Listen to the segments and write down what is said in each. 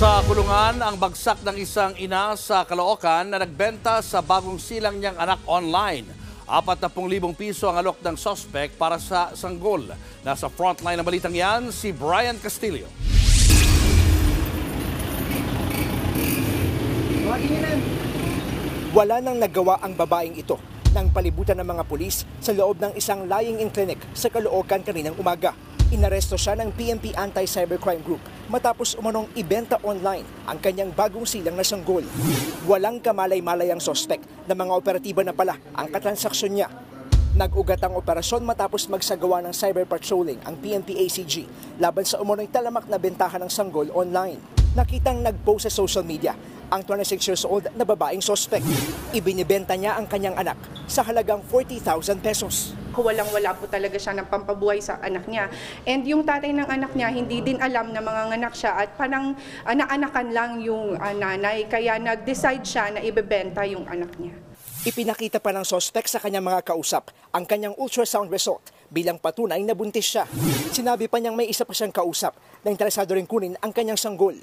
Sa kulungan, ang bagsak ng isang ina sa Caloocan na nagbenta sa bagong silang niyang anak online. 40,000 piso ang alok ng suspect para sa sanggol. Nasa frontline ng balitang yan, si Brian Castillo. Wala nang nagawa ang babaeng ito nang palibutan ng mga pulis sa loob ng isang lying-in clinic sa Caloocan kaninang umaga. Inaresto siya ng PNP Anti-Cybercrime Group matapos umanong ibenta online ang kanyang bagong silang na sanggol. Walang kamalay-malay ang sospek na mga operatiba na pala ang katransaksyon niya. Nag-ugat ang operasyon matapos magsagawa ng cyber patrolling ang PNP ACG laban sa umanong talamak na bentahan ng sanggol online. Nakitang nag-post sa social media ang 26 years old na babaeng sospek. Ibinibenta niya ang kanyang anak sa halagang 40,000 pesos. Walang-wala po talaga siya ng pampabuhay sa anak niya. And yung tatay ng anak niya, hindi din alam na manganganak siya at parang naanakan lang yung nanay. Kaya nag-decide siya na ibebenta yung anak niya. Ipinakita pa ng sospek sa kanyang mga kausap ang kanyang ultrasound result bilang patunay na buntis siya. Sinabi pa niyang may isa pa siyang kausap na interesado rin kunin ang kanyang sanggol.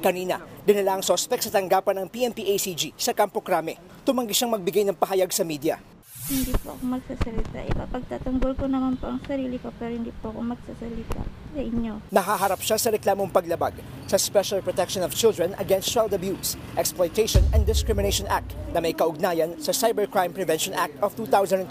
Kanina, dinala ang sospek sa tanggapan ng PNP ACG sa Campo Crame. Tumanggi siyang magbigay ng pahayag sa media. Hindi po ako magsasalita. Ipapagtatanggol ko naman po ang sarili ko pero hindi po ako magsasalita sa inyo. Nahaharap siya sa reklamong paglabag sa Special Protection of Children Against Child Abuse, Exploitation and Discrimination Act na may kaugnayan sa Cybercrime Prevention Act of 2012.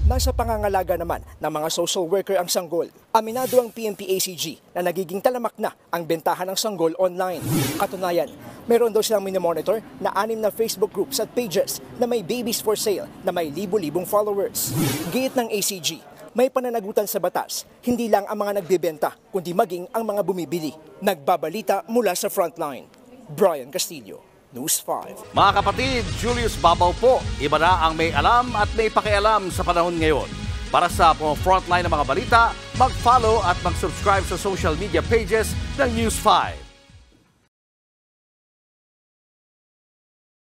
Nasa pangangalaga naman ng mga social worker ang sanggol. Aminado ang PNP ACG na nagiging talamak na ang bentahan ng sanggol online. Katunayan, meron daw silang minomonitor na 6 na Facebook groups at pages na may babies for sale na may libo-libong followers. Giit ng ACG, may pananagutan sa batas, hindi lang ang mga nagbebenta, kundi maging ang mga bumibili. Nagbabalita mula sa frontline. Brian Castillo, News 5. Mga kapatid, Julius Babaw po. Iba na ang may alam at may pakialam sa panahon ngayon. Para sa frontline ng mga balita, mag-follow at mag-subscribe sa social media pages ng News 5.